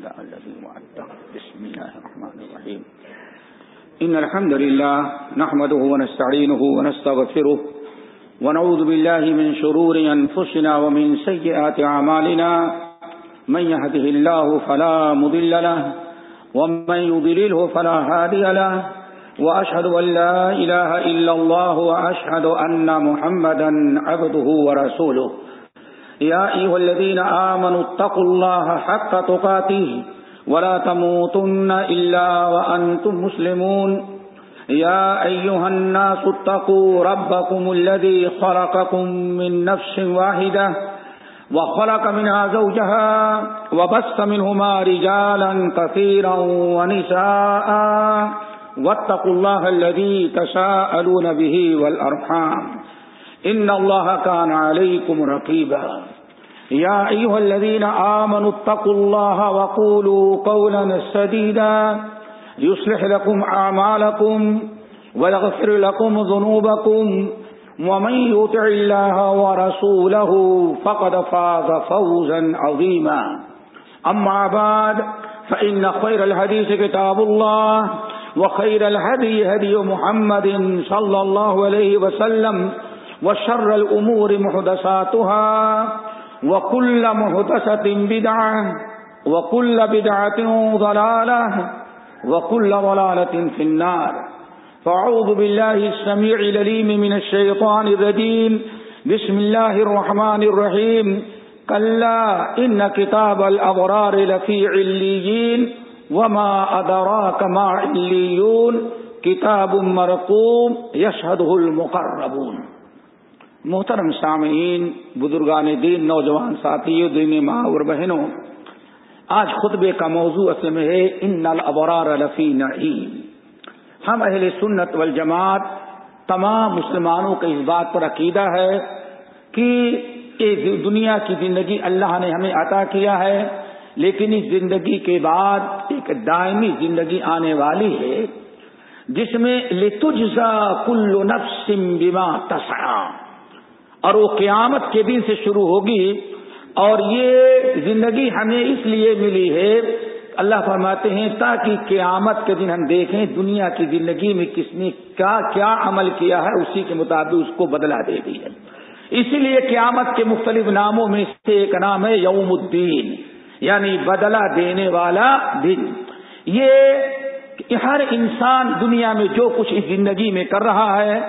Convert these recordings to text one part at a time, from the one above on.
الذي وعدته. بسم الله الرحمن الرحيم. إن الحمد لله نحمده ونستعينه ونستغفره ونعوذ بالله من شرور أنفسنا ومن سيئات أعمالنا. من يهده الله فلا مضل له ومن يضلله فلا هادي له وأشهد أن لا إله إلا الله وأشهد أن محمدا عبده ورسوله. يا أيها الذين آمنوا اتقوا الله حق تقاته ولا تموتن إلا وأنتم مسلمون. يا أيها الناس اتقوا ربكم الذي خلقكم من نفس واحدة وخلق منها زوجها وبث منهما رجالا كثيرا ونساء واتقوا الله الذي تساءلون به والأرحام إن الله كان عليكم رقيبا. يا أيها الذين آمنوا اتقوا الله وقولوا قولا سديدا يصلح لكم أعمالكم ويغفر لكم ذنوبكم ومن يطع الله ورسوله فقد فاز فوزا عظيما. أما بعد فإن خير الحديث كتاب الله وخير الهدي هدي محمد صلى الله عليه وسلم وشر الأمور محدثاتها وكل محدثة بدعة وكل بدعة ضلالة وكل ضلالة في النار. فأعوذ بالله السميع العليم من الشيطان الرجيم. بسم الله الرحمن الرحيم. كلا إن كتاب الأبرار لفي عليين وما أدراك ما عليون كتاب مرقوم يشهده المقربون. محترم سامعین، بزرگان دین، نوجوان ساتھیوں، دینی ماں اور بہنوں، آج خطبے کا موضوع اصل میں ہے ان الابرار لفی نعیم. ہم اہل سنت والجماعت تمام مسلمانوں کا اس بات پر عقیدہ ہے کہ دنیا کی زندگی اللہ نے ہمیں عطا کیا ہے، لیکن اس زندگی کے بعد ایک دائمی زندگی آنے والی ہے جس میں لتجزا کل نفس بما تسعی، اور وہ قیامت کے دن سے شروع ہوگی. اور یہ زندگی ہمیں اس لیے ملی ہے، اللہ فرماتے ہیں تاکہ قیامت کے دن ہم دیکھیں دنیا کی زندگی میں کس نے کیا عمل کیا ہے، اسی کے مطابق اس کو بدلہ دے دی ہے. اسی لیے قیامت کے مختلف ناموں میں سے ایک نام ہے یوم الدین، یعنی بدلہ دینے والا دن. یہ ہر انسان دنیا میں جو کچھ اس زندگی میں کر رہا ہے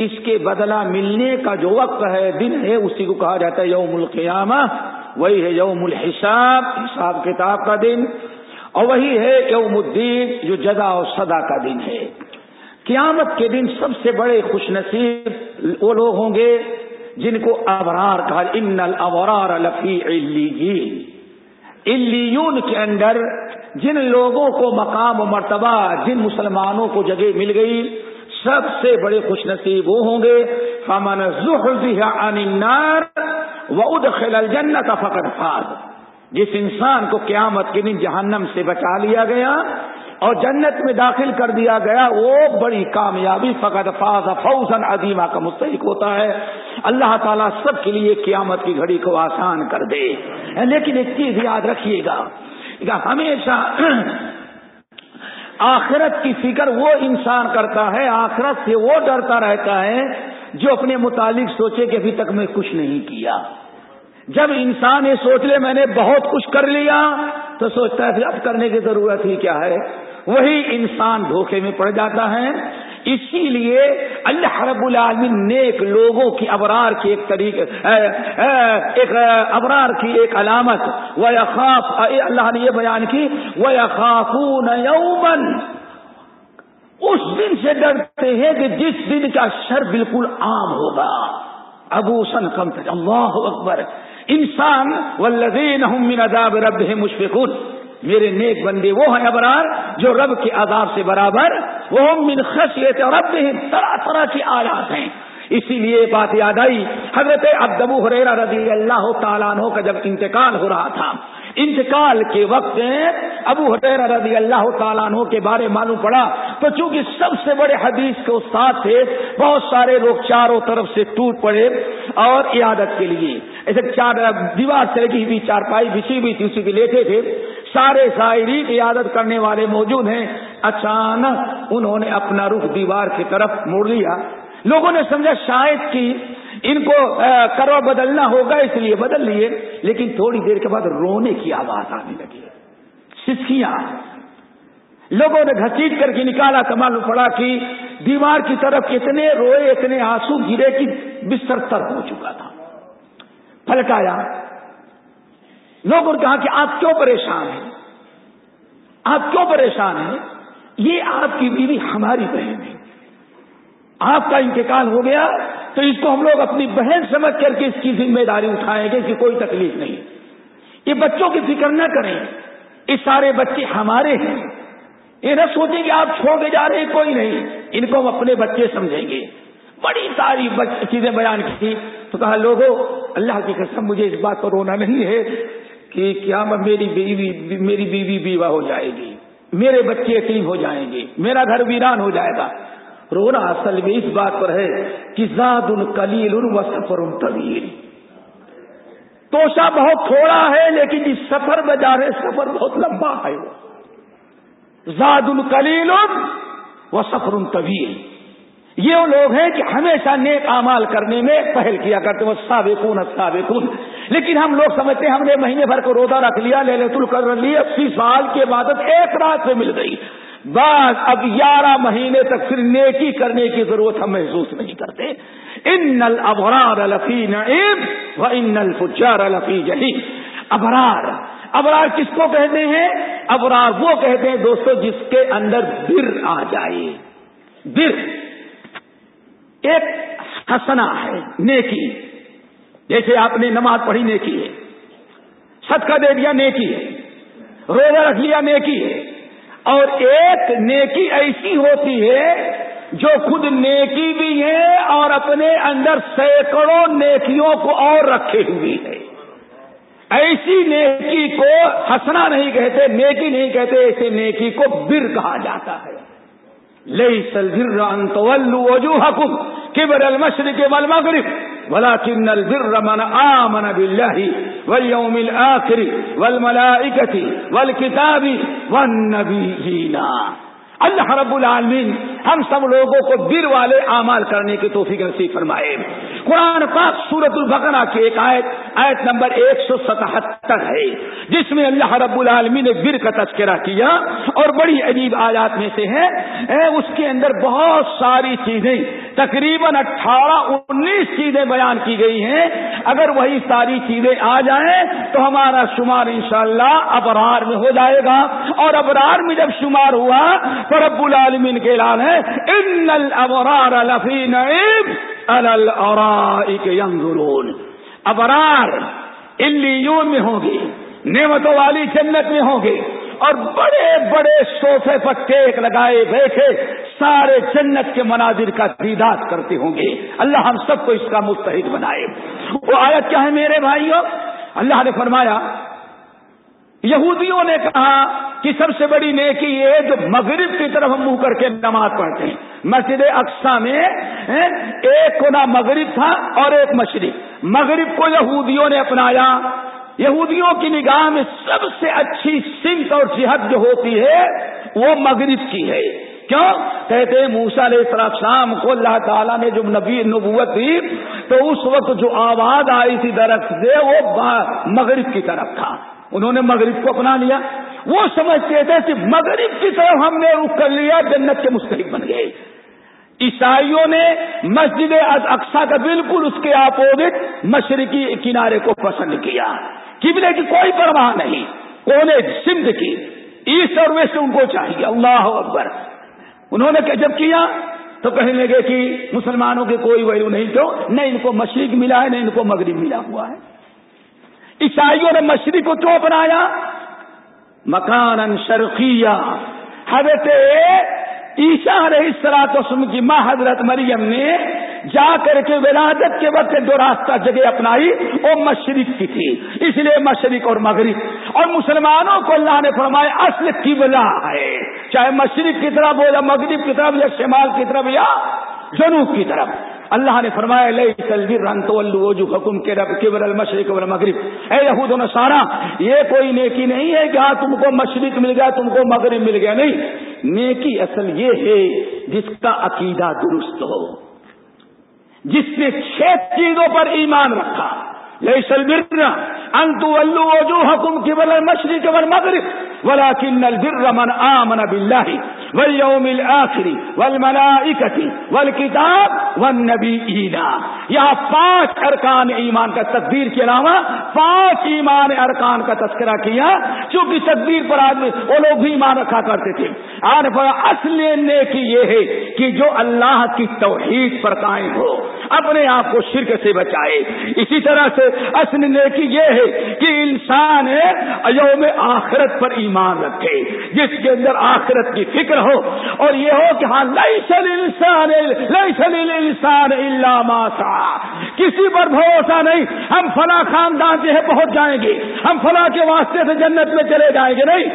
اس کے بدلہ ملنے کا جو وقت ہے، دن ہے، اسی کو کہا جاتا ہے یوم القیامہ. وہی ہے یوم الحساب، حساب کتاب کا دن، اور وہی ہے یوم الدین جو جزا و سزا کا دن ہے. قیامت کے دن سب سے بڑے خوش نصیب وہ لوگ ہوں گے جن کو ابرار کہا. ان الابرار لفی علیین، علیون کے اندر جن لوگوں کو مقام و مرتبہ، جن مسلمانوں کو جگہ مل گئی، سب سے بڑے خوش نصیب وہ ہوں گے. فمن زحزح عن النار وادخل الجنۃ فقد فاز. جس انسان کو قیامت کے دن جہنم سے بچا لیا گیا اور جنت میں داخل کر دیا گیا، وہ بڑی کامیابی، فقد فاز فوزا عظیما کا مستحق ہوتا ہے. اللہ تعالیٰ سب کے لیے قیامت کی گھڑی کو آسان کر دے. لیکن ایک چیز یاد رکھیے گا، ہمیشہ آخرت کی فکر وہ انسان کرتا ہے، آخرت سے وہ ڈرتا رہتا ہے جو اپنے متعلق سوچے کہ ابھی تک میں کچھ نہیں کیا. جب انسان یہ سوچ لے میں نے بہت کچھ کر لیا تو سوچتا ہے اب کرنے کی ضرورت ہی کیا ہے. وہی انسان دھوکے میں پڑ جاتا ہے. اسی لیے اللہ رب العالمین نیک لوگوں کی ابرار کی ایک طریقے ایک ابرار کی ایک علامت وَيَخَافُ، اللہ نے یہ بیان کی وَيَخَافُونَ يَوْمًا، اس دن سے ڈرتے ہیں کہ جس دن کا شر بالکل عام ہوگا. عبوساً قمطريرا. اللہ اکبر. انسان والذین هم من عذاب ربهم مشفقون، میرے نیک بندے وہ ہیں ابرار جو رب کے عذاب سے برابر، وہ من خشیت ربهم، طرح طرح کی آیات ہیں. اسی لیے بات یاد آئی حضرت ابو ہریرہ رضی اللہ تعالیٰ عنہ کا جب انتقال ہو رہا تھا، انتقال کے وقت ابو ہریرہ رضی اللہ تعالیٰ عنہ کے بارے معلوم پڑا تو چونکہ سب سے بڑے حدیث کے استاد تھے، بہت سارے لوگ چاروں طرف سے ٹوٹ پڑے اور عیادت کے لیے ایسے چار دیوار سے لگی ہوئی چارپائی بچھی ہوئی تھی، اسی پہ لیٹے تھے. سارے زائرین عیادت کرنے والے موجود ہیں. اچانک انہوں نے اپنا رخ دیوار کی طرف موڑ لیا. لوگوں نے سمجھا شاید کہ ان کو کروا بدلنا ہوگا, اس لیے بدل لیے. لیکن تھوڑی دیر کے بعد رونے کی آواز آنے لگی, سسکیاں. لوگوں نے گھسیٹ کر کے نکالا تو معلوم پڑا کہ دیوار کی طرف اتنے روئے, اتنے آنسو گرے کہ بستر تر ہو چکا تھا. پلٹایا, لوگوں نے کہا کہ آپ کیوں پریشان ہیں, آپ کیوں پریشان ہیں؟ یہ آپ کی بیوی ہماری بہن ہے, آپ کا انتقال ہو گیا تو اس کو ہم لوگ اپنی بہن سمجھ کر کے اس کی ذمہ داری اٹھائیں گے کہ کوئی تکلیف نہیں. یہ بچوں کی فکر نہ کریں, یہ سارے بچے ہمارے ہیں. یہ نہ سوچیں کہ آپ چھوڑ کے جا رہے ہیں, کوئی نہیں, ان کو ہم اپنے بچے سمجھیں گے. بڑی ساری چیزیں بیان کی تھی. تو کہا لوگوں, اللہ کی قسم مجھے اس بات پر رونا نہیں ہے کہ کیا میری بیوی بیوہ ہو جائے گی, میرے بچے یتیم ہو جائیں گے, میرا گھر ویران ہو جائے گا. رونا اصل میں اس بات پر ہے کہ زاد قلیل و سفر طویل. توشہ بہت تھوڑا ہے لیکن جس سفر میں جا رہے سفر بہت لمبا ہے. زاد قلیل و سفر طویل. یہ وہ لوگ ہیں کہ ہمیشہ نیک اعمال کرنے میں پہل کیا کرتے ہیں, السابقون السابقون. لیکن ہم لوگ سمجھتے ہیں ہم نے مہینے بھر کو روزہ رکھ لیا, لیلۃ القدر لی, 80 سال کی عبادت ایک رات میں مل گئی, بس اب 11 مہینے تک پھر نیکی کرنے کی ضرورت ہم محسوس نہیں کرتے. ان الابرار لفی نعیم وان الفجار لفی جحیم. ابرار کس کو کہتے ہیں؟ ابرار وہ کہتے ہیں دوستو جس کے اندر بر آ جائے. بر ایک حسنہ ہے, نیکی. جیسے آپ نے نماز پڑھی نیکی ہے, صدقہ دے دیا نیکی ہے, روزہ رکھ لیا نیکی ہے. اور ایک نیکی ایسی ہوتی ہے جو خود نیکی بھی ہے اور اپنے اندر سینکڑوں نیکیوں کو اور رکھے ہوئی ہے. ایسی نیکی کو حسنہ نہیں کہتے, نیکی نہیں کہتے, ایسے نیکی کو بر کہا جاتا ہے. لیس البر ان تولوا وجوہکم قبل المشرق والمغرب ولكن البر من آمن بالله واليوم الآخر والملائكة والكتاب والنبيين. اللہ رب العالمین ہم سب لوگوں کو بر والے اعمال کرنے کی توفیق نصیب فرمائے. قرآن پاک سورۃ البقرہ کی ایک آیت نمبر 177 ہے جس میں اللہ رب العالمین نے بر کا تذکرہ کیا, اور بڑی عجیب آیات میں سے ہے. اس کے اندر بہت ساری چیزیں, تقریباً 18-19 چیزیں بیان کی گئی ہیں. اگر وہی ساری چیزیں آ جائیں تو ہمارا شمار انشاءاللہ ابرار میں ہو جائے گا, اور ابرار میں جب شمار ہوا تو رب العالمین کے اعلان ہے ان الابرار لفی نعیم علی الارائک ینظرون. ابرار علیون میں ہوں گے, نعمتوں والی جنت میں ہوں گے, اور بڑے بڑے صوفے پر ٹیک لگائے بیٹھے سارے جنت کے مناظر کا دیدار کرتے ہوں گے. اللہ ہم سب کو اس کا مستحق بنائے. وہ آیت کیا ہے میرے بھائیوں؟ اللہ نے فرمایا یہودیوں نے کہا کہ سب سے بڑی نیکی یہ ہے جو مغرب کی طرف ہم منہ کر کے نماز پڑھتے ہیں. مسجد اقصی میں ایک کونا مغرب تھا اور ایک مشرق. مغرب کو یہودیوں نے اپنایا. یہودیوں کی نگاہ میں سب سے اچھی سمت اور جہت جو ہوتی ہے وہ مغرب کی ہے. کیوں کہتے ہیں موسیٰ علیہ السلام کو اللہ تعالیٰ نے جب نبوت دی تو اس وقت جو آواز آئی تھی درخت سے وہ مغرب کی طرف تھا. انہوں نے مغرب کو اپنا لیا. وہ سمجھتے تھے کہ مغرب کی طرف ہم نے رخ کر لیا, جنت کے مستحق بن گئے. عیسائیوں نے مسجد اقصی کا بالکل اس کے اپوزٹ مشرقی کنارے کو پسند کیا. قبلے کی کوئی پرواہ نہیں, کونے سمت کی, ایسٹ اور ویسٹ ان کو چاہیے. اللہ اکبر. انہوں نے جب کیا تو کہنے لگے کہ مسلمانوں کے کوئی ویلو نہیں, تو نہ ان کو مشرق ملا ہے نہ ان کو مغرب ملا ہوا ہے. عیسائیوں نے مشرق کو کیوں بنایا؟ مکانن شرقیہ. حضرت عیسیٰ علیہ السلام کی ماں حضرت مریم نے جا کر کے ولادت کے وقت جو راستہ جگہ اپنائی وہ مشرق کی تھی, اس لیے مشرق اور مغرب. اور مسلمانوں کو اللہ نے فرمایا اصل قبلہ ہے, چاہے مشرق کی طرف ہو یا مغرب کی طرف یا شمال کی طرف یا جنوب کی طرف. اللہ نے فرمایا لیس البر ان تولوا وجوہکم قبل المشرق والمغرب، اے یہود و نصارا یہ کوئی نیکی نہیں ہے کہ تم کو مشرق مل گیا تم کو مغرب مل گیا، نہیں، نیکی اصل یہ ہے جس کا عقیدہ درست ہو، جس نے 6 چیزوں پر ایمان رکھا۔ لیس البر ان تولوا وجوہکم قبل المشرق والمغرب ولكن البر من آمن بالله واليوم الآخر والملائکۃ والکتاب والنبیین۔ یہاں 5 ارکان ایمان کا، تکبیر کے علاوہ 5 ایمان ارکان کا تذکرہ کیا، چونکہ تکبیر پر آدمی وہ لوگ بھی ایمان رکھا کرتے تھے۔ اصل نیکی یہ ہے کہ جو اللہ کی توحید پر قائم ہو، اپنے آپ کو شرک سے بچائے۔ اسی طرح سے اصل نیکی یہ ہے کہ انسان یوم آخرت پر ایمان رکھے، جس کے اندر آخرت کی فکر ہو، اور یہ ہو کہ ہاں لیس للانسان الا ما سعى، کسی پر بھروسہ نہیں ہم فلاں خاندان سے پہنچ جائیں گے، ہم فلاں کے واسطے سے جنت میں چلے جائیں گے، نہیں،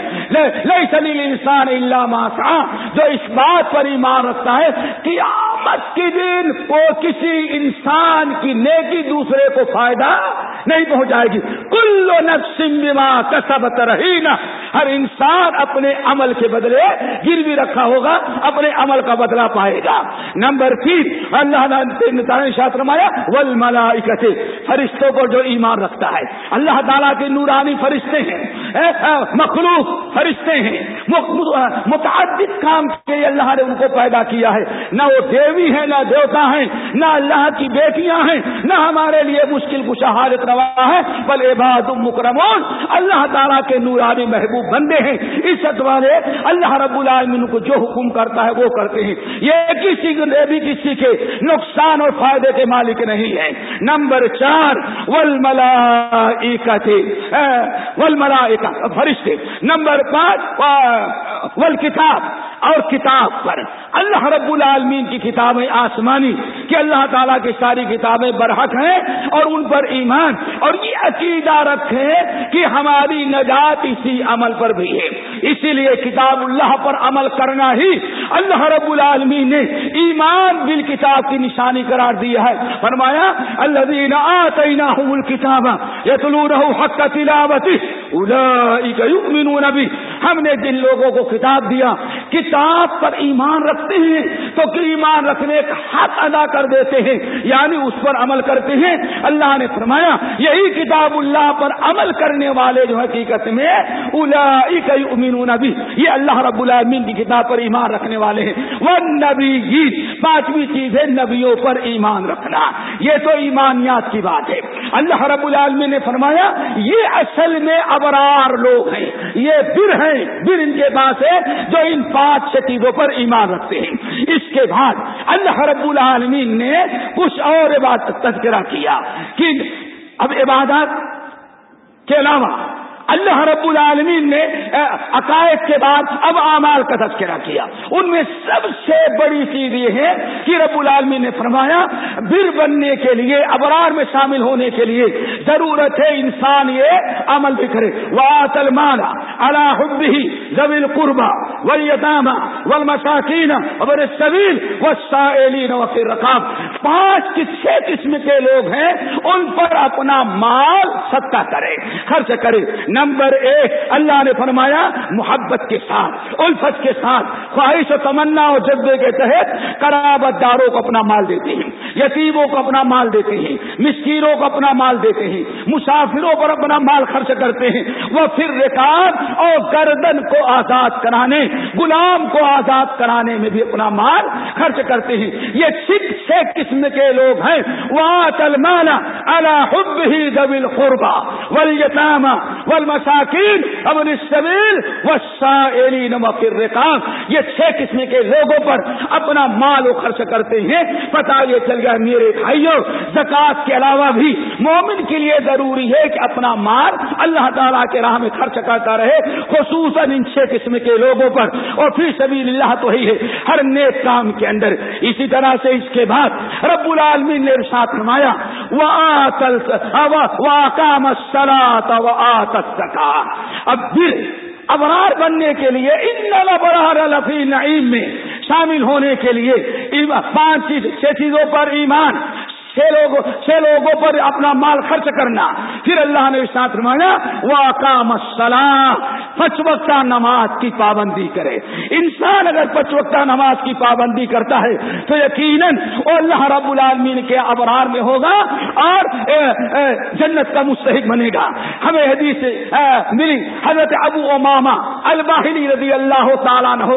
لیس للانسان الا ما سعى۔ جو اس بات پر ایمان رکھتا ہے کہ قیامت کے دن کو کسی انسان کی نیکی دوسرے کو فائدہ نہیں پہنچائے گی۔ کل نفس بما کسبت رہینہ، ہر انسان اپنے عمل کے بدلے گروی رکھا ہوگا، اپنے عمل کا بدلہ پائے گا۔ نمبر 3 اللہ نے شاہ فرمایا والملائکۃ، فرشتوں پر جو ایمان رکھتا ہے، اللہ تعالیٰ کے نورانی فرشتے ہیں، مخلوق فرشتے ہیں، متعدد کام کے لیے اللہ نے ان کو پیدا کیا ہے، نہ وہ دیوی ہیں نہ دیوتا ہیں، نہ اللہ کی بیٹیاں ہیں، نہ ہمارے لیے مشکل کشا حاجت روا ہے، بل عباد مکرمون، اللہ تعالیٰ کے نورانی محبوب بندے ہیں، عزت والے۔ اللہ رب العالمین کو جو حکم کرتا ہے وہ کرتے ہیں، یہ کسی کے نقصان اور فائدے کے مالک نہیں ہے۔ نمبر 4 والملائکہ فرشتے۔ نمبر 5 والکتاب، اور کتاب پر اللہ رب العالمین کی کتابیں آسمانی کہ اللہ تعالیٰ کی ساری کتابیں برحق ہیں، اور ان پر ایمان اور یہ عقیدہ رکھیں کہ ہماری نجات اسی عمل پر بھی ہے۔ اسی لیے کتاب اللہ پر عمل کرنا ہی اللہ رب العالمین نے ایمان بالکتاب کی نشانی قرار دیا ہے۔ فرمایا الذین آتیناہم الکتاب یتلونہ حق تلاوتہ اولئک یؤمنون بہ، ہم نے جن لوگوں کو کتاب دیا، کتاب پر ایمان رکھتے ہیں تو ایمان رکھنے کا حق ادا کر دیتے ہیں، یعنی اس پر عمل کرتے ہیں۔ اللہ نے فرمایا یہی کتاب اللہ پر عمل کرنے والے جو حقیقت میں اولئک یؤمنون بہ، یہ اللہ رب العالمین کی کتاب پر ایمان رکھنے والے ہیں۔ والنبیین، 5ویں چیز ہے نبیوں پر ایمان رکھنا، یہ تو ایمانیات کی بات ہے۔ اللہ رب العالمین نے فرمایا یہ اصل میں ابرار لوگ ہیں، یہ بر ہیں، بر ان کے پاس ہے جو ان 5 چیزوں پر ایمان رکھتے ہیں۔ اس کے بعد اللہ رب العالمین نے کچھ اور بات تذکرہ کیا کہ اب عبادات کے علاوہ اللہ رب العالمین نے عقائد کے بعد اب اعمال کا تذکرہ کیا۔ ان میں سب سے بڑی چیز یہ ہے کہ رب العالمین نے فرمایا بر بننے کے لیے، ابرار میں شامل ہونے کے لیے ضرورت ہے انسان یہ عمل بھی کرے۔ وآت المال علی حبہ ذوی القربى والیتامى والمساکین وابن السبیل والسائلین وفی الرقاب، 6 قسم کے لوگ ہیں، ان پر اپنا مال صدقہ کرے، خرچ کرے۔ نمبر 1 اللہ نے فرمایا محبت کے ساتھ، الفت کے ساتھ، خواہش و تمنا اور جذبے کے تحت قرابت داروں کو اپنا مال دیتے ہیں، یتیموں کو اپنا مال دیتے ہیں، مسکینوں کو اپنا مال دیتے ہیں، مسافروں پر اپنا مال خرچ کرتے ہیں۔ وہ پھر رقاب اور گردن کو آزاد کرانے، غلام کو آزاد کرانے میں بھی اپنا مال خرچ کرتے ہیں۔ یہ 6 قسم کے لوگ ہیں۔ وآت المال علی حبہ ذوی القربى والیتامى والمساکین وابن السبیل والسائلین وفی الرقاب، یہ 6 قسم کے لوگوں پر اپنا مال و خرچ کرتے ہیں۔ پتہ یہ چل گیا میرے بھائیوں، زکوٰۃ کے علاوہ بھی مومن کے لیے ضروری ہے کہ اپنا مال اللہ تعالیٰ کے راہ میں خرچ کرتا رہے، خصوصاً ان 6 قسم کے لوگوں پر، اور فی سبیل اللہ تو ہی ہے ہر نیک کام کے اندر۔ اسی طرح سے اس کے بعد رب العالمین نے ارشاد فرمایا وَأَقَامَ الصَّلَاةَ وَآتَى الزَّكَاةَ۔ اب پھر ابرار بننے کے لیے ان الابرار لفی نعیم میں شامل ہونے کے لیے 6 چیزوں پر ایمان، 6 لوگوں پر اپنا مال خرچ کرنا. پھر اللہ نے ارشاد فرمایا وَأَقَامَ الصَّلَاةَ 5 وقتہ نماز کی پابندی کرے. انسان اگر 5 وقتہ نماز کی پابندی کرتا ہے تو یقیناً وہ اللہ رب العالمین کے ابرار میں ہوگا اور جنت کا مستحق بنے گا. ہمیں حدیث ملی، حضرت ابو امامہ الباہلی رضی اللہ تعالیٰ عنہ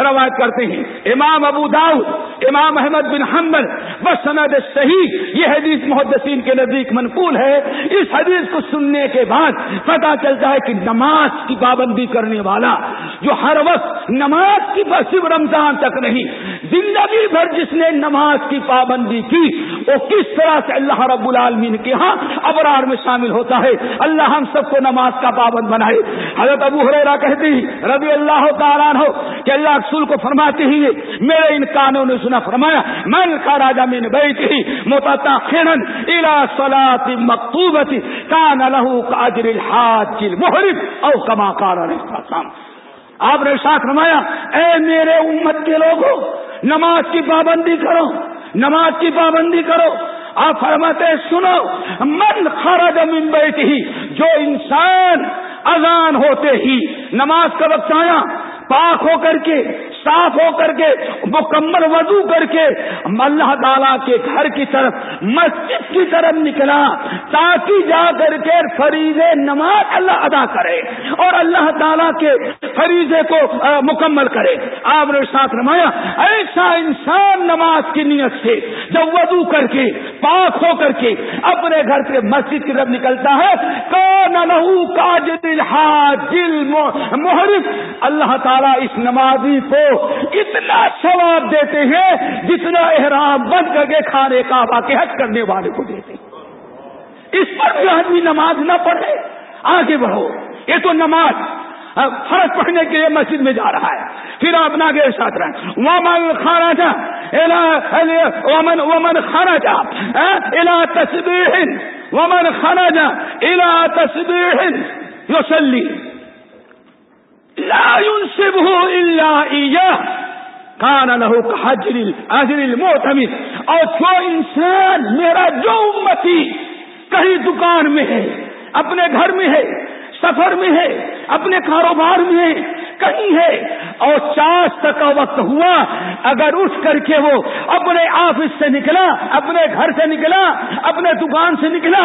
روایت کرتے ہیں. امام ابو داؤد، امام احمد بن حنبل بسند صحیح یہ حدیث محدثین کے نزدیک منقول ہے. اس حدیث کو سننے کے بعد پتہ چلتا ہے کہ نماز کی پابندی کرنے والا جو ہر وقت نماز کی صرف رمضان تک نہیں، زندگی بھر جس نے نماز کی پابندی کی، وہ کس طرح سے اللہ رب العالمین کے ہاں ابرار میں شامل ہوتا ہے. اللہ ہم سب کو نماز کا پابند بنائے. حضرت ابو ہریرہ کہتے ہیں رضی اللہ تعالیٰ عنہ کہ اللہ رسول کو فرماتے ہی میرے ان کانوں نے سنا، فرمایا من خرج من بیتہ متطہرا الی صلاۃ مکتوبۃ کان لہ کاجر الحاج المحرم او کما قال علیہ السلام. آپ نے ارشاد فرمایا اے میرے امت کے لوگوں، نماز کی پابندی کرو، نماز کی پابندی کرو. آپ فرماتے سنو، من خرج من بیتہ، جو انسان اذان ہوتے ہی نماز کا وقت آیا، پاک ہو کر کے، صاف ہو کر کے، مکمل وضو کر کے اللہ تعالیٰ کے گھر کی طرف، مسجد کی طرف نکلا تاکہ جا کر کے فریضے نماز اللہ ادا کرے اور اللہ تعالیٰ کے فریضے کو مکمل کرے. آپ نے ساتھ فرمایا ایسا انسان نماز کی نیت سے جب وضو کر کے پاک ہو کر کے اپنے گھر سے مسجد کی طرف نکلتا ہے، کان لہ کاجر الحاج المحرم، اللہ تعالیٰ اس نمازی کو اتنا ثواب دیتے ہیں جتنا احرام بند کر کے خانے کعبہ کے حج کرنے والے کو دیتے ہیں. اس پر بھی آدمی نماز نہ پڑھے. آگے بڑھو، یہ تو نماز فرض پڑھنے کے لیے مسجد میں جا رہا ہے. پھر آپ آگے ساتھ رہے ومن خرج الى تسبیح ومن خرج الى تسبیح یصلی لا ينسبه الا اياه كان له كحجر الاجر المعتمر. اور جو انسان میرا جو امتی کہیں دکان میں ہے، اپنے گھر میں ہے، سفر میں ہے، اپنے کاروبار میں ہے، کہیں ہے اور چاش تک کا وقت ہوا، اگر اٹھ کر کے وہ اپنے آفس سے نکلا، اپنے گھر سے نکلا، اپنے دکان سے نکلا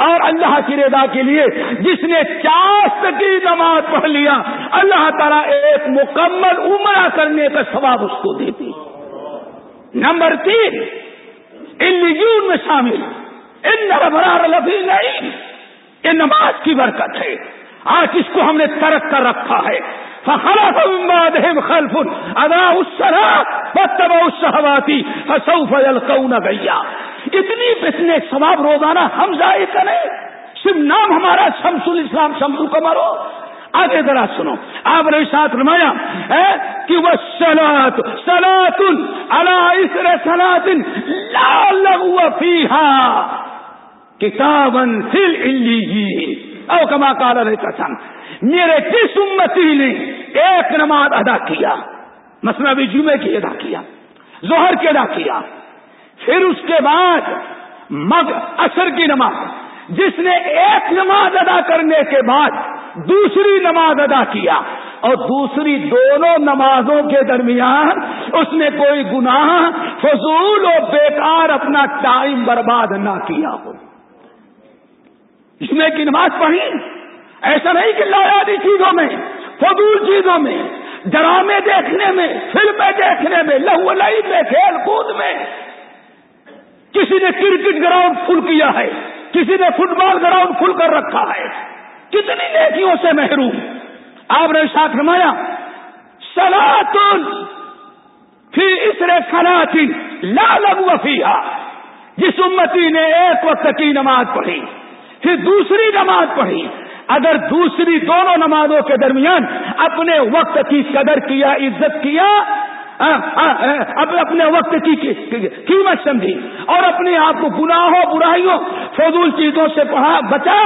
اور اللہ کی رضا کے لیے جس نے چاش تک کی نماز پڑھ لیا، اللہ تعالیٰ ایک مکمل عمرہ کرنے کا ثواب اس کو دیتی. نمبر 3 علیون میں شامل ان الابرار لفی نعیم. یہ نماز کی برکت ہے. آج اس کو ہم نے ترک کر رکھا ہے. فخلف من بعدهم خلف اضاعوا الصلاة واتبعوا الشهوات فسوف يلقون غيا. اتنے ثواب روزانہ ہم ضائع کریں، صرف نام ہمارا شمس الاسلام شمس القمر ہو. آگے ذرا سنو، آپ نے ساتھ فرمایا کہ والصلاة صلاة على اثر صلاة لا لغو فيها کتابا فی العلیین او کما قال علیہ السلام. میرے جس امتی نے ایک نماز ادا کیا، مثلا بھی جمعے کی ادا کیا، ظہر کی ادا کیا، پھر اس کے بعد عصر کی نماز، جس نے ایک نماز ادا کرنے کے بعد دوسری نماز ادا کیا اور دوسری دونوں نمازوں کے درمیان اس نے کوئی گناہ فضول و بیکار اپنا ٹائم برباد نہ کیا ہو. جمعے کی نماز پڑھی، ایسا نہیں کہ لایادی چیزوں میں، فضول چیزوں میں، ڈرامے دیکھنے میں، فلمیں دیکھنے میں، لہو لعب میں، کھیل کود میں. کسی نے کرکٹ گراؤنڈ فل کیا ہے، کسی نے فٹ بال گراؤنڈ فل کر رکھا ہے، کتنی نیکیوں سے محروم. آپ نے ساتھ فرمایا صلاۃ فی اثر صلاۃ لا لغو فیہا. جس امتی نے ایک وقت کی نماز پڑھی پھر دوسری نماز پڑھی، اگر دوسری دونوں نمازوں کے درمیان اپنے وقت کی قدر کیا، عزت کیا، اپنے وقت کی قیمت سمجھی اور اپنے آپ کو گناہوں برائیوں فضول چیزوں سے بچا،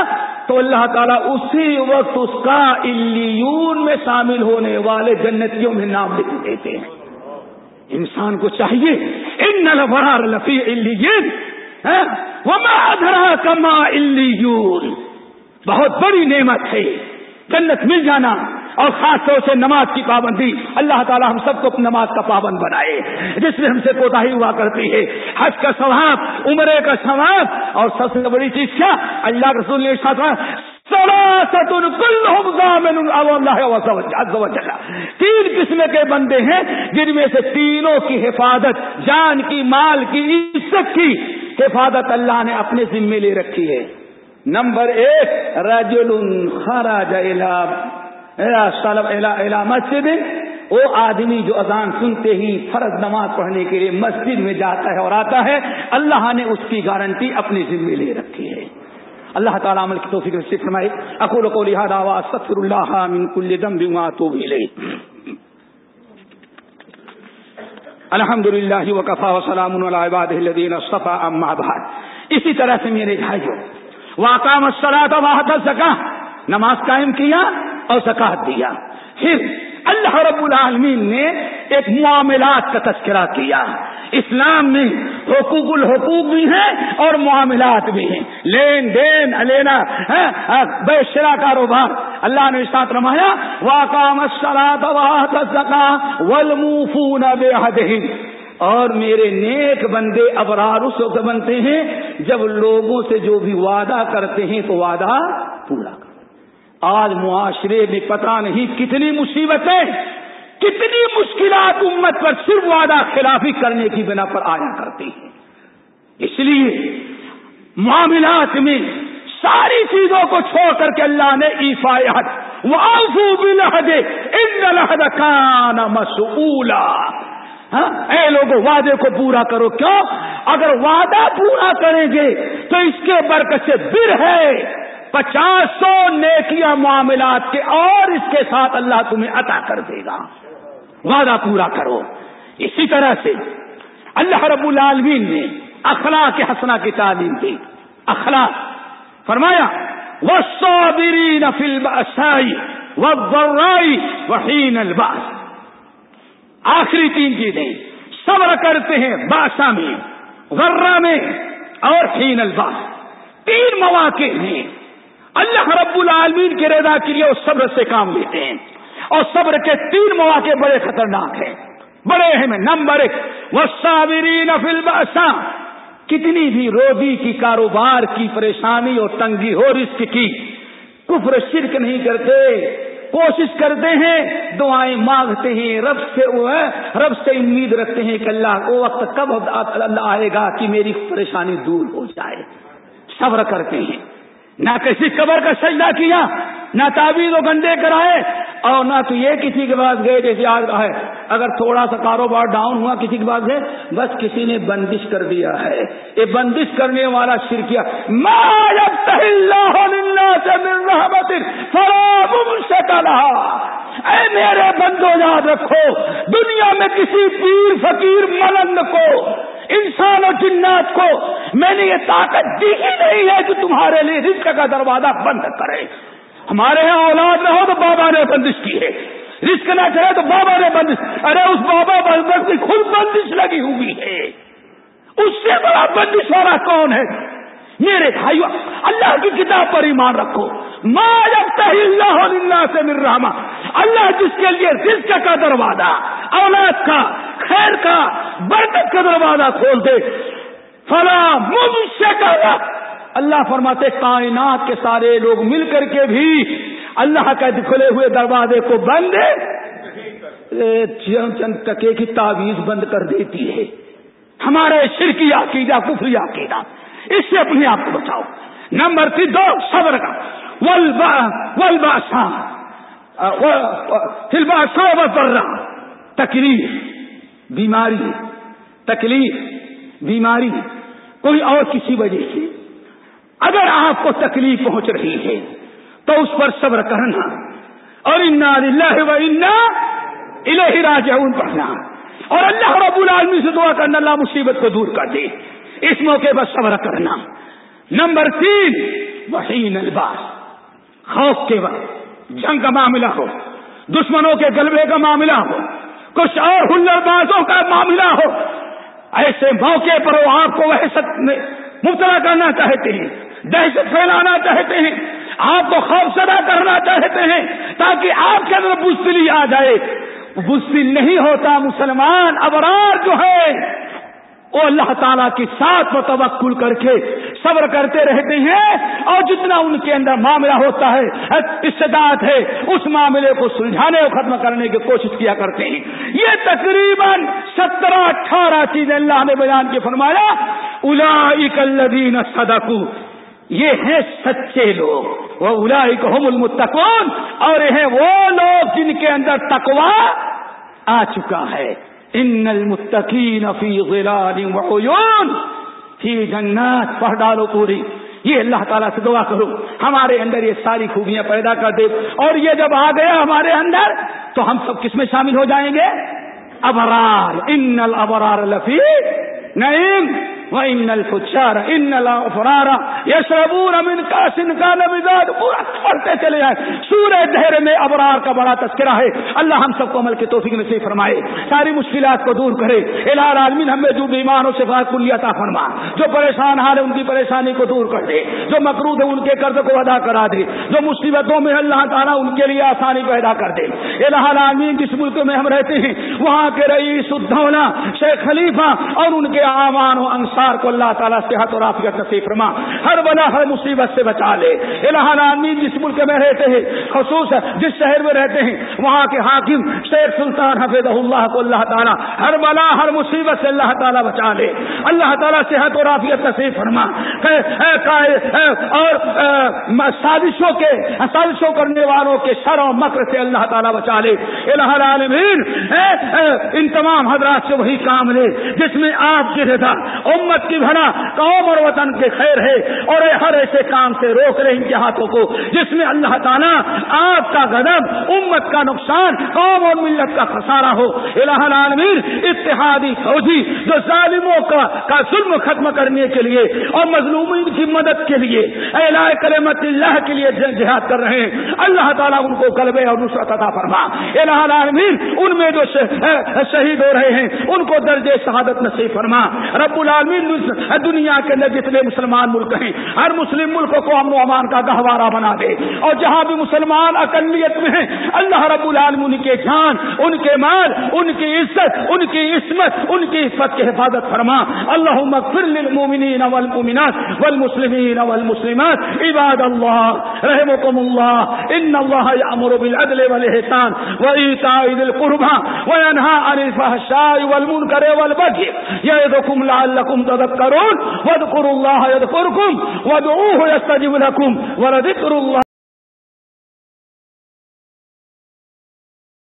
تو اللہ تعالیٰ اسی وقت اس کا علیون میں شامل ہونے والے جنتیوں میں نام لکھ دیتے ہیں. انسان کو چاہیے ان الابرار لفی علیین وما ادراک ما علیون، بہت بڑی نعمت ہے جنت مل جانا، اور خاص طور سے نماز کی پابندی۔ اللہ تعالی ہم سب کو نماز کا پابند بنائے، جس میں ہم سے کوتاہی ہوا کرتی ہے۔ حج کا ثواب، عمرے کا ثواب، اور سب سے بڑی چیز کیا؟ اللہ کے رسول نے ثلاثۃ کلھم ضامن اللہ عز وجل، تین قسم کے بندے ہیں جن میں سے تینوں کی حفاظت، جان کی، مال کی، عزت کی حفاظت اللہ نے اپنے ذمے لے رکھی ہے۔ نمبر 1 رجل خرج الى مسجد، وہ آدمی جو اذان سنتے ہی فرض نماز پڑھنے کے لیے مسجد میں جاتا ہے اور آتا ہے، اللہ نے اس کی گارنٹی اپنے ذمے لے رکھی ہے۔ اللہ تعالیٰ عمل کی توفیق نصیب فرمائے۔ اقول قولی ھذا واستغفر اللہ من کل ذنب واتوب الیہ۔ الحمد للہ وکفی وسلام علی عبادہ الذین اصطفی، اما بعد۔ اسی طرح سے میرے بھائیوں، واقام الصلاۃ وآتى الزکاۃ، نماز قائم کیا اور زکات دیا۔ پھر اللہ رب العالمین نے ایک معاملات کا تذکرہ کیا۔ اسلام میں حقوق الحقوق بھی ہیں اور معاملات بھی ہیں، لین دین، لینا، بے شرا کاروبار۔ اللہ نے ارشاد فرمایا واقام الصلاۃ وآتى الزکاۃ والموفون بعہدہم، اور میرے نیک بندے ابرار اس وقت بنتے ہیں جب لوگوں سے جو بھی وعدہ کرتے ہیں تو وعدہ پورا کرتے۔ آج معاشرے میں پتہ نہیں کتنی مصیبتیں، کتنی مشکلات امت پر صرف وعدہ خلافی کرنے کی بنا پر آیا کرتی ہیں۔ اس لیے معاملات میں ساری چیزوں کو چھوڑ کر کے اللہ نے ایفاء عہد وَأَوْفُوا بِالْعَهْدِ إِنَّ الْعَهْدَ كَانَ مَسْئُولًا، اے لوگوں وعدے کو پورا کرو۔ کیوں؟ اگر وعدہ پورا کریں گے تو اس کے برکت سے بر ہے 500 نیکیاں معاملات کے، اور اس کے ساتھ اللہ تمہیں عطا کر دے گا۔ وعدہ پورا کرو۔ اسی طرح سے اللہ رب العالمین نے اخلاق حسنہ کی تعلیم دی۔ اخلاق فرمایا والصابرین فی البأساء والضراء وحین البأس، آخری 3 چیزیں، صبر کرتے ہیں باسا میں، ضرہ میں، اور حین البأس۔ 3 مواقع ہیں اللہ رب العالمین کی رضا کے لیے اس صبر سے کام لیتے ہیں، اور صبر کے 3 مواقع بڑے خطرناک ہیں، بڑے اہم ہیں۔ نمبر 1 والصابرین فی البأساء، کتنی بھی روزی کی، کاروبار کی پریشانی اور تنگی ہو، رزق کی، کفر شرک نہیں کرتے، کوشش کرتے ہیں، دعائیں مانگتے ہیں، رب سے امید رکھتے ہیں کہ اللہ وہ وقت کب اللہ آئے گا کہ میری پریشانی دور ہو جائے۔ صبر کرتے ہیں، نہ کسی قبر کا سجدہ کیا، نہ تعویذ و گنڈے کرائے، اور نہ تو یہ کسی کے پاس گئے جیسے آج ہے، اگر تھوڑا سا کاروبار ڈاؤن ہوا کسی کے پاس گئے، بس کسی نے بندش کر دیا ہے۔ یہ بندش کرنے والا شرکیہ، ما یفتح اللہ للناس من رحمت فلا ممسک لها، اے میرے بندو یاد رکھو، دنیا میں کسی پیر فقیر ملنگ کو، انسان اور جنات کو میں نے یہ طاقت دی ہی نہیں ہے کہ تمہارے لیے رزق کا دروازہ بند کرے۔ ہمارے یہاں اولاد نہ ہو تو بابا نے بندش کی ہے، رزق نہ چلے تو بابا نے بندش، ارے اس بابا بندش کی خود بندش لگی ہوئی ہے، اس سے بڑا بندش والا کون ہے؟ میرے بھائیو، اللہ کی کتاب پر ایمان رکھو۔ ما یفتح اللہ للناس من رحمہ، اللہ جس کے لیے رزق کا دروازہ، اولاد کا، خیر کا، برکت کا دروازہ کھول دے، فلا ممسک لہ، اللہ فرماتے کائنات کے سارے لوگ مل کر کے بھی اللہ کا کھلے ہوئے دروازے کو بند چند ٹکے کی تعویذ بند کر دیتی ہے۔ ہمارے شرکی عقیدہ، کفری عقیدہ، اس سے اپنے آپ کو بچاؤ۔ نمبر 2 صبر کا، والبأساء والضراء، تکلیف، بیماری، کوئی اور کسی وجہ سے اگر آپ کو تکلیف پہنچ رہی ہے تو اس پر صبر کرنا، اور انا للہ و انا الیہ راجعون پڑھنا، اور اللہ رب العالمین سے دعا کرنا اللہ مصیبت کو دور کر دے، اس موقع پر صبر کرنا۔ نمبر 3 وحین الباس، خوف کے وقت، جنگ کا معاملہ ہو، دشمنوں کے غلبے کا معاملہ ہو، کچھ اور ہنر بازوں کا معاملہ ہو، ایسے موقع پر وہ آپ کو وحشت میں مبتلا کرنا چاہتے ہیں، دہشت پھیلانا چاہتے ہیں، آپ کو خوفزدہ کرنا چاہتے ہیں تاکہ آپ کے اندر بزدلی آ جائے. بزدل نہیں ہوتا مسلمان. ابرار جو ہے وہ اللہ تعالیٰ کے ساتھ و توکل کر کے صبر کرتے رہتے ہیں، اور جتنا ان کے اندر معاملہ ہوتا ہے، استطاعت ہے، اس معاملے کو سلجھانے اور ختم کرنے کی کوشش کیا کرتے ہیں. یہ تقریباً 17-18 چیزیں اللہ نے بیان کی. فرمایا اولئک الذین صدقوا، یہ ہیں سچے لوگ، واولئک هم المتقون، اور یہ ہیں وہ لوگ جن کے اندر تقوی آ چکا ہے. ان المتقین فی ظلال وعیون فی جنات. پڑھ ڈالو پوری. یہ اللہ تعالیٰ سے دعا کرو ہمارے اندر یہ ساری خوبیاں پیدا کر دے، اور یہ جب آ گیا ہمارے اندر تو ہم سب کس میں شامل ہو جائیں گے؟ ابرار. ان الابرار لفی نعیم وان الفجار ان الافرار یشربون من کاس کان مزاج. پڑھتے چلے جائیں. سورہ دہر میں ابرار کا بڑا تذکرہ ہے. اللہ ہم سب کو عمل کی توفیق نصیب فرمائے، ساری مشکلات کو دور کرے. الہ العالمین ہمیں جو بیمار و شفا کلیہ عطا فرما، جو پریشان حال ہے ان کی پریشانی کو دور کر دے، جو مقروض ہے ان کے قرض کو ادا کرا دے، جو مصیبتوں میں اللہ تعالیٰ ان کے لیے آسانی پیدا کر دے. الہ العالمین جس ملک میں ہم رہتے ہیں وہاں کے رئیس الدولہ شیخ خلیفہ اور ان کے اعوان و انصار کو اللہ تعالیٰ صحت اور عافیت نصیب فرما، ہر بلا ہر مصیبت سے بچا لے. الہ العالمین جس ملک میں رہتے ہیں، خصوص جس شہر میں رہتے ہیں، وہاں کے حاکم شیخ سلطان حفظہ اللہ کو اللہ تعالیٰ ہر بلا ہر مصیبت سے اللہ تعالیٰ بچا لے. اللہ تعالیٰ صحت اور عافیت نصیب فرما، اور سازشوں کرنے والوں کے شر و مکر سے اللہ تعالیٰ بچا لے. الہ العالمین ان تمام حضرات سے وہی کام لے جس میں آپ کی رضا، امت کی بھلا، قوم اور وطن کے خیر ہے، اور ہر ایسے کام سے روک لے ان کے ہاتھوں کو جس میں اللہ تعالیٰ آپ کا غضب، امت کا نقصان، قوم اور ملت کا خسارہ ہو. الہ العالمین اتحادی فوجی جو ظالموں کا ظلم ختم کرنے کے لیے اور مظلومین کی مدد کے لیے اعلاء کلمت اللہ کے لیے جہاد کر رہے ہیں، اللہ تعالیٰ ان کو غلبے اور نصرت عطا فرما. الہ العالمین ان میں جو شہید ہو رہے ہیں ان کو درجے شہادت نصیب فرما. رب العالمین دنیا کے اندر جتنے مسلمان ملک ہیں ہر مسلم ملک کو امن و امان کا گہوارہ بنا دے، اور جہاں بھی مسلمان اقلیت میں ہیں اللہ رب العالمین ان کے جان، ان کے مال، ان کی عزت، ان کی عصمت، ان کی عفت کی حفاظت فرما. اللهم اغفر للمؤمنین والمؤمنات والمسلمین والمسلمات. عباد اللہ رحمكم اللہ، ان اللہ یأمر بالعدل والاحسان وایتاء ذی القربى وینہی عن الفحشاء والمنکر والبغی یعظکم لعلکم تذکرون. واذکروا اللہ یذکرکم وادعوہ یستجب لکم ولذکر اللہ